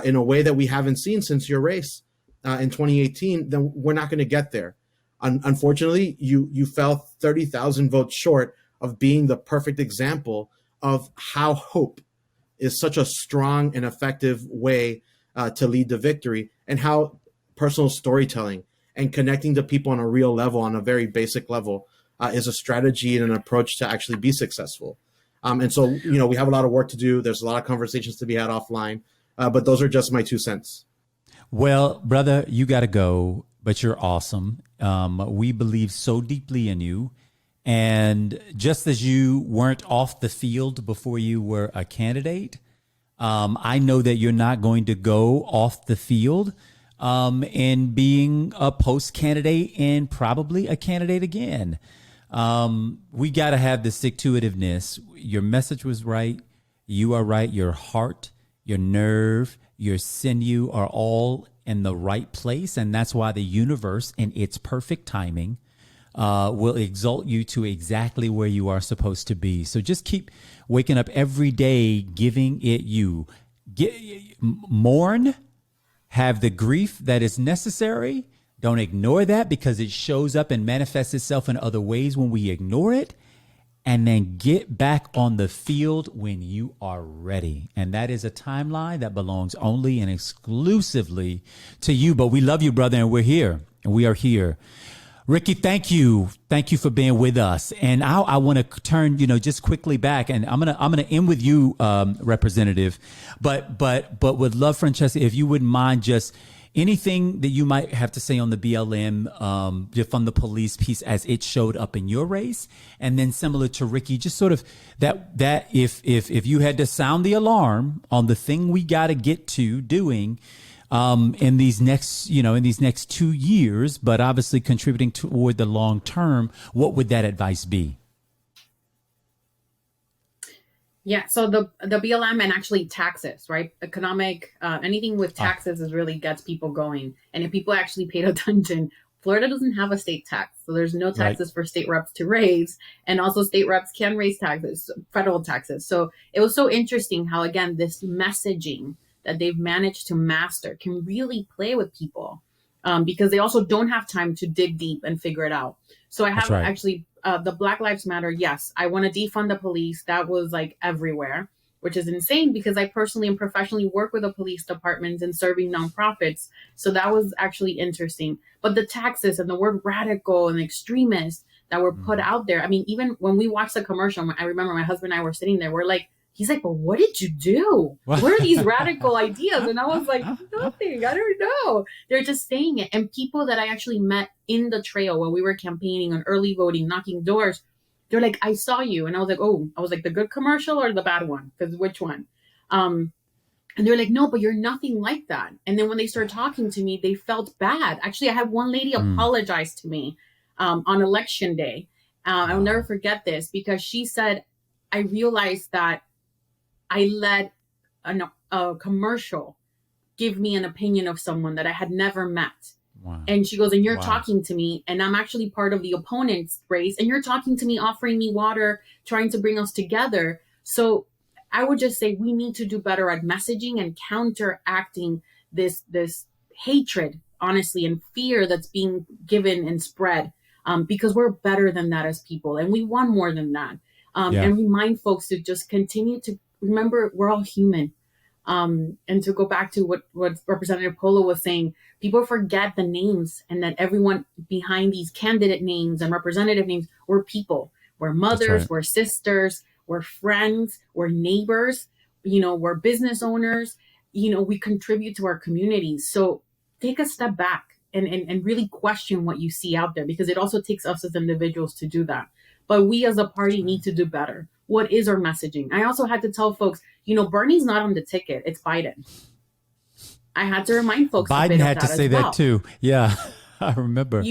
in a way that we haven't seen since your race in 2018, then we're not going to get there. Unfortunately, you fell 30,000 votes short of being the perfect example of how hope is such a strong and effective way to lead to victory, and how personal storytelling and connecting to people on a real level, on a very basic level, is a strategy and an approach to actually be successful. And so, we have a lot of work to do. There's a lot of conversations to be had offline, but those are just my 2 cents. Well, brother, you got to go, but you're awesome. We believe so deeply in you. And just as you weren't off the field before you were a candidate, I know that you're not going to go off the field in being a post candidate and probably a candidate again. We got to have the stick-to-itiveness. Your message was right. You are right. Your heart, your nerve, your sinew are all in the right place. And that's why the universe, in its perfect timing, will exalt you to exactly where you are supposed to be. So just keep waking up every day, giving it you. Mourn, have the grief that is necessary. Don't ignore that, because it shows up and manifests itself in other ways when we ignore it. And then get back on the field when you are ready. And that is a timeline that belongs only and exclusively to you. But we love you, brother, and we're here. And we are here. Ricky, thank you. Thank you for being with us. And I want to turn, just quickly back, and I'm gonna end with you, Representative. But would love, Francesca, if you wouldn't mind just anything that you might have to say on the BLM, from the police piece as it showed up in your race, and then similar to Ricky, just sort of that if you had to sound the alarm on the thing we got to get to doing. In these next 2 years, but obviously contributing toward the long term, what would that advice be? Yeah, so the BLM and actually taxes, right? Economic, anything with taxes is really gets people going. And if people actually paid attention, Florida doesn't have a state tax. So there's no taxes for state reps to raise. And also state reps can raise taxes, federal taxes. So it was so interesting how, again, this messaging that they've managed to master can really play with people because they also don't have time to dig deep and figure it out. So I have actually the Black Lives Matter. Yes, I want to defund the police. That was like everywhere, which is insane because I personally and professionally work with the police departments and serving nonprofits. So that was actually interesting. But the taxes and the word radical and extremist that were put out there. I mean, even when we watched the commercial, I remember my husband and I were sitting there. We're like, he's like, but what did you do? What are these radical ideas? And I was like, nothing. I don't know. They're just saying it. And people that I actually met in the trail when we were campaigning on early voting, knocking doors, they're like, I saw you. And I was like, the good commercial or the bad one? Because which one? And they're like, no, but you're nothing like that. And then when they started talking to me, they felt bad. Actually, I had one lady apologize to me on election day. I'll never forget this because she said, I realized that I led a commercial give me an opinion of someone that I had never met. Wow. And she goes, and you're Wow. talking to me, and I'm actually part of the opponent's race, and you're talking to me, offering me water, trying to bring us together. So I would just say we need to do better at messaging and counteracting this hatred, honestly, and fear that's being given and spread, because we're better than that as people, and we want more than that. And remind folks to just continue to remember we're all human. And to go back to what Representative Polo was saying, people forget the names, and that everyone behind these candidate names and representative names, we're people. We're mothers, right. we're sisters, we're friends, we're neighbors, we're business owners, we contribute to our communities. So take a step back and really question what you see out there, because it also takes us as individuals to do that. But we as a party need to do better. What is our messaging? I also had to tell folks, Bernie's not on the ticket. It's Biden. I had to remind folks. Biden had to say that too. Yeah, I remember.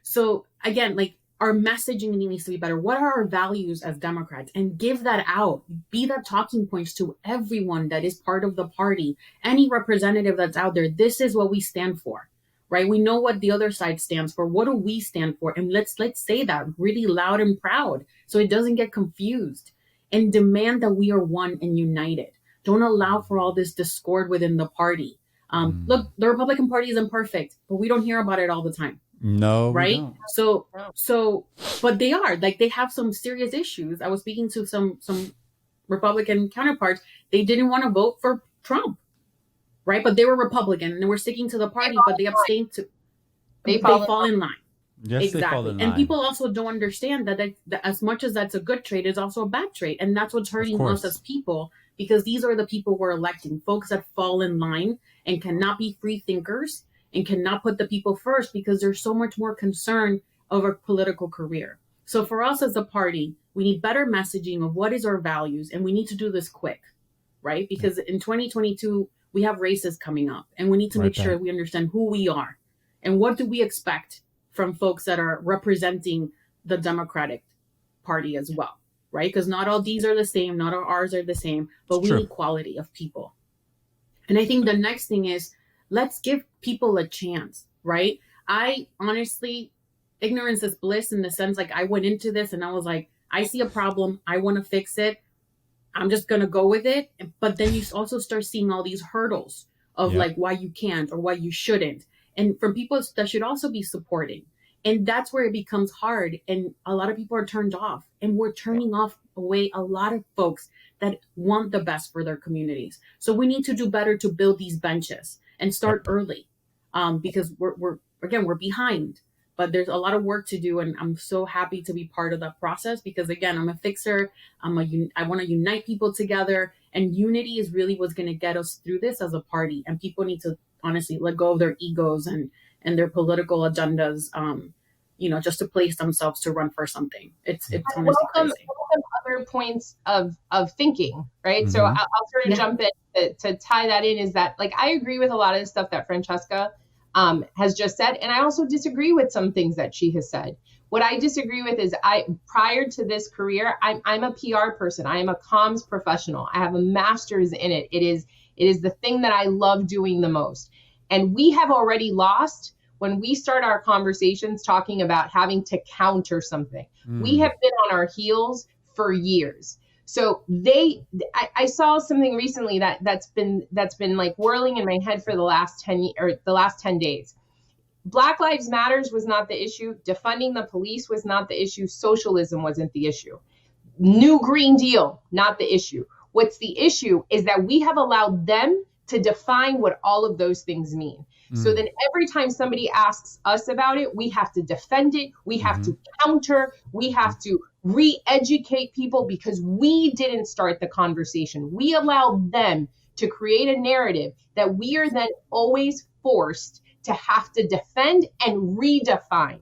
So again, like, our messaging needs to be better. What are our values as Democrats? And give that out. Be that talking points to everyone that is part of the party. Any representative that's out there, this is what we stand for, right? We know what the other side stands for. What do we stand for? And let's say that really loud and proud, so it doesn't get confused, and demand that we are one and united. Don't allow for all this discord within the party. Look, the Republican Party isn't perfect, but we don't hear about it all the time. No, right? So, but they are, like, they have some serious issues. I was speaking to some Republican counterparts. They didn't want to vote for Trump, right? But they were Republican and they were sticking to the party, but they abstained to. They fall in line. Yes, exactly. They fall in line. And people also don't understand that as much as that's a good trait, it's also a bad trait, and that's what's hurting us as people, because these are the people we're electing, folks that fall in line and cannot be free thinkers and cannot put the people first, because there's so much more concern of a political career. So for us as a party, we need better messaging of what is our values, and we need to do this quick, right? Because in 2022, we have races coming up, and we need to make sure we understand who we are and what do we expect from folks that are representing the Democratic Party as well, right? Because not all D's are the same, not all R's are the same, but we need quality of people. And I think the next thing is, let's give people a chance, right? I honestly, ignorance is bliss, in the sense, like, I went into this and I was like, I see a problem, I want to fix it, I'm just going to go with it. But then you also start seeing all these hurdles of like why you can't or why you shouldn't. And from people that should also be supporting. And that's where it becomes hard. And a lot of people are turned off, and we're turning away a lot of folks that want the best for their communities. So we need to do better to build these benches and start early, because we're behind. But there's a lot of work to do, and I'm so happy to be part of that process, because again, I'm a fixer. I want to unite people together, and unity is really what's going to get us through this as a party. And people need to honestly let go of their egos and their political agendas, just to place themselves to run for something. It's honestly crazy. Other points of thinking, right? Mm-hmm. So I'll sort of jump in to tie that in, is that, like, I agree with a lot of the stuff that Francesca has just said, and I also disagree with some things that she has said. What I disagree with is, prior to this career, I'm a PR person. I am a comms professional. I have a master's in it. It is the thing that I love doing the most. And we have already lost when we start our conversations talking about having to counter something. We have been on our heels for years. So I saw something recently that's been like whirling in my head for the last 10 days. Black Lives Matters was not the issue. Defunding the police was not the issue. Socialism wasn't the issue. New Green Deal, not the issue. What's the issue is that we have allowed them to define what all of those things mean. So then every time somebody asks us about it, we have to defend it. We have to counter. We have to re-educate people, because we didn't start the conversation. We allowed them to create a narrative that we are then always forced to have to defend and redefine.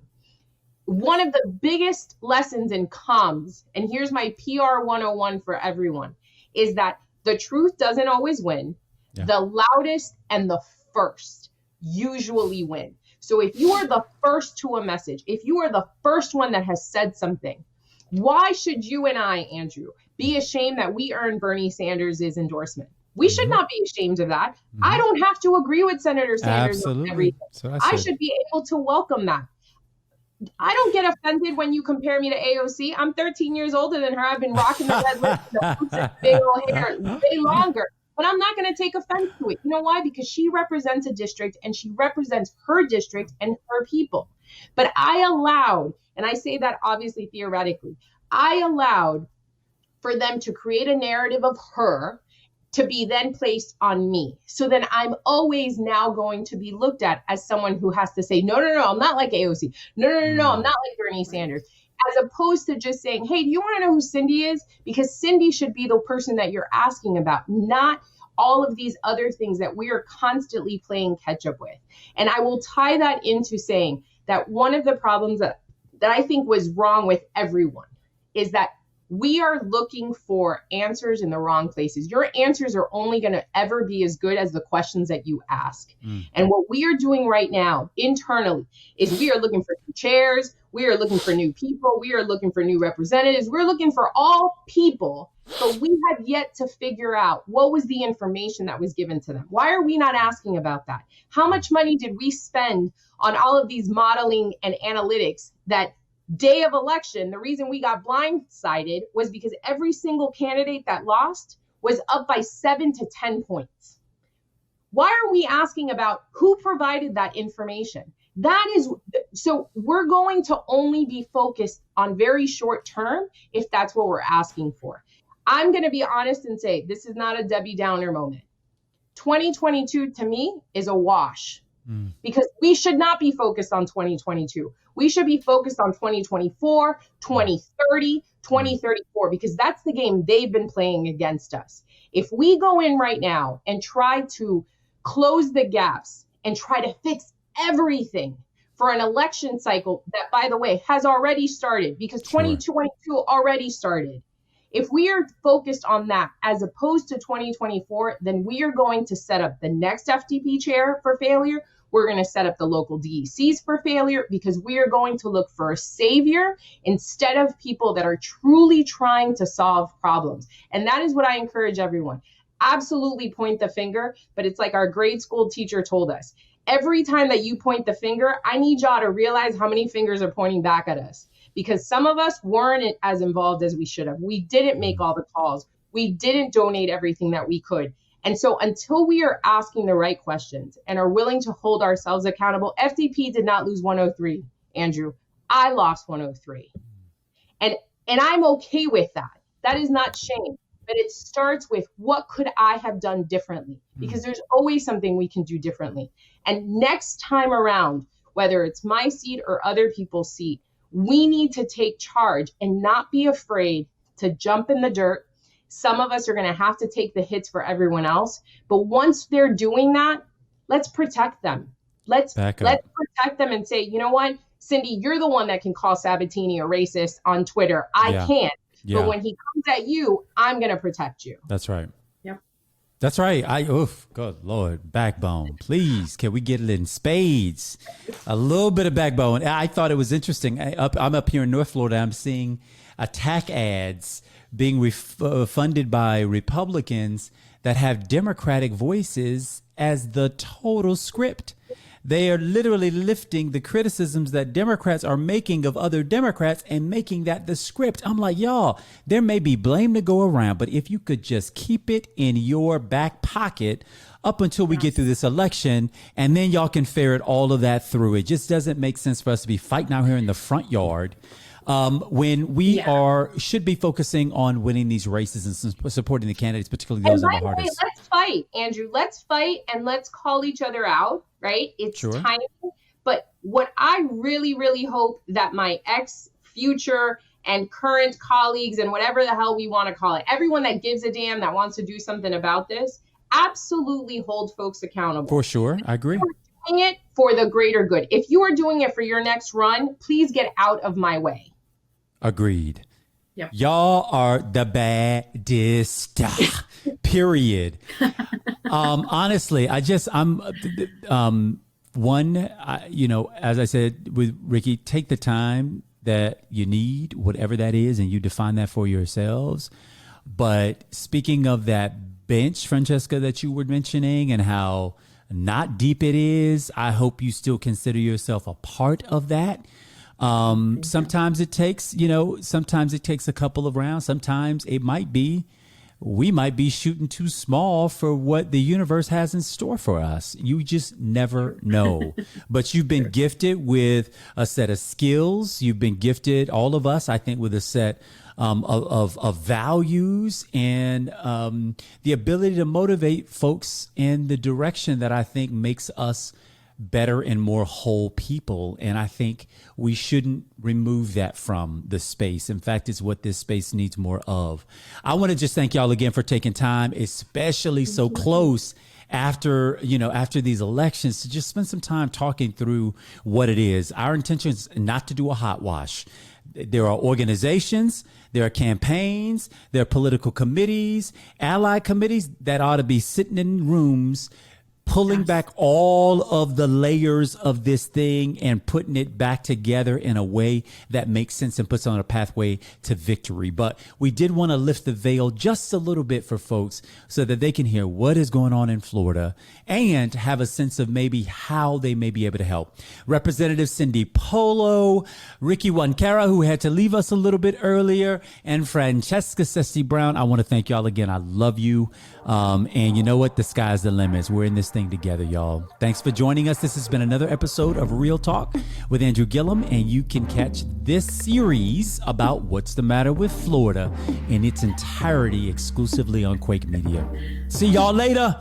One of the biggest lessons in comms, and here's my PR 101 for everyone, is that the truth doesn't always win. Yeah. The loudest and the first usually win. So if you are the first to a message, if you are the first one that has said something, why should you and I, Andrew, be ashamed that we earned Bernie Sanders' endorsement? We should not be ashamed of that. I don't have to agree with Senator Sanders on everything. So I should be able to welcome that. I don't get offended when you compare me to AOC. I'm 13 years older than her. I've been rocking the red lip, the boots and big old hair way longer. But I'm not going to take offense to it. You know why? Because she represents a district and she represents her district and her people. But I allowed, and I say that obviously theoretically, I allowed for them to create a narrative of her to be then placed on me. So then I'm always now going to be looked at as someone who has to say, no, I'm not like AOC. No, I'm not like Bernie Sanders. As opposed to just saying, hey, do you want to know who Cindy is? Because Cindy should be the person that you're asking about, not all of these other things that we are constantly playing catch up with. And I will tie that into saying that one of the problems that I think was wrong with everyone is that we are looking for answers in the wrong places. Your answers are only going to ever be as good as the questions that you ask. And what we are doing right now internally is we are looking for new chairs. We are looking for new people. We are looking for new representatives. We're looking for all people, but we have yet to figure out what was the information that was given to them. Why are we not asking about that? How much money did we spend on all of these modeling and analytics that day of election, the reason we got blindsided was because every single candidate that lost was up by 7 to 10 points. Why are we asking about who provided that information? That is, so we're going to only be focused on very short term if that's what we're asking for. I'm going to be honest and say this is not a Debbie Downer moment. 2022 to me is a wash. Because we should not be focused on 2022. We should be focused on 2024, 2030, 2034, because that's the game they've been playing against us. If we go in right now and try to close the gaps and try to fix everything for an election cycle that, by the way, has already started, because 2022 already started. If we are focused on that as opposed to 2024, then we are going to set up the next FDP chair for failure. We're going to set up the local DECs for failure because we are going to look for a savior instead of people that are truly trying to solve problems. And that is what I encourage everyone. Absolutely point the finger, but it's like our grade school teacher told us. Every time that you point the finger, I need y'all to realize how many fingers are pointing back at us. Because some of us weren't as involved as we should have. We didn't make all the calls. We didn't donate everything that we could. And so until we are asking the right questions and are willing to hold ourselves accountable, FDP did not lose 103, Andrew. I lost 103. And I'm okay with that. That is not shame. But it starts with what could I have done differently? Because there's always something we can do differently. And next time around, whether it's my seat or other people's seat, we need to take charge and not be afraid to jump in the dirt. Some of us are going to have to take the hits for everyone else. But once they're doing that, let's protect them. Let's protect them and say, you know what, Cindy, you're the one that can call Sabatini a racist on Twitter. I can't. Yeah. But when he comes at you, I'm going to protect you. That's right. Yep. That's right. Good Lord, backbone. Please, can we get it in spades? A little bit of backbone. I thought it was interesting. I'm up here in North Florida. I'm seeing attack ads being funded by Republicans that have Democratic voices as the total script. They are literally lifting the criticisms that Democrats are making of other Democrats and making that the script. I'm like, y'all, there may be blame to go around, but if you could just keep it in your back pocket up until we get through this election, and then y'all can ferret all of that through. It just doesn't make sense for us to be fighting out here in the front yard when we should be focusing on winning these races and supporting the candidates, particularly those in the hardest. Let's fight, Andrew. Let's fight and let's call each other out, right? It's tiny. But what I really, really hope that my future and current colleagues and whatever the hell we want to call it, everyone that gives a damn that wants to do something about this, absolutely hold folks accountable. For sure. I agree. Doing it for the greater good. If you are doing it for your next run, please get out of my way. Agreed. Yep. Y'all are the baddest. Period. Honestly, as I said with Ricky, take the time that you need, whatever that is, and you define that for yourselves. But speaking of that bench, Francesca, that you were mentioning, and how not deep it is. I hope you still consider yourself a part of that. Sometimes it takes, sometimes it takes a couple of rounds. Sometimes we might be shooting too small for what the universe has in store for us. You just never know. But you've been gifted with a set of skills. You've been gifted, all of us, I think, with a set of values and the ability to motivate folks in the direction that I think makes us better and more whole people. And I think we shouldn't remove that from the space. In fact, it's what this space needs more of. I want to just thank y'all again for taking time, especially so close after these elections, to just spend some time talking through what it is. Our intention is not to do a hot wash. There are organizations, there are campaigns, there are political committees, allied committees that ought to be sitting in rooms pulling back all of the layers of this thing and putting it back together in a way that makes sense and puts on a pathway to victory. But we did want to lift the veil just a little bit for folks so that they can hear what is going on in Florida and have a sense of maybe how they may be able to help. Representative Cindy Polo, Ricky Wancara, who had to leave us a little bit earlier, and Francesca Cesti-Browne, I want to thank y'all again. I love you. And you know what? The sky's the limit. We're in this thing together, y'all. Thanks for joining us. This has been another episode of Real Talk with Andrew Gillum, and you can catch this series about what's the matter with Florida in its entirety exclusively on Quake Media. See y'all later.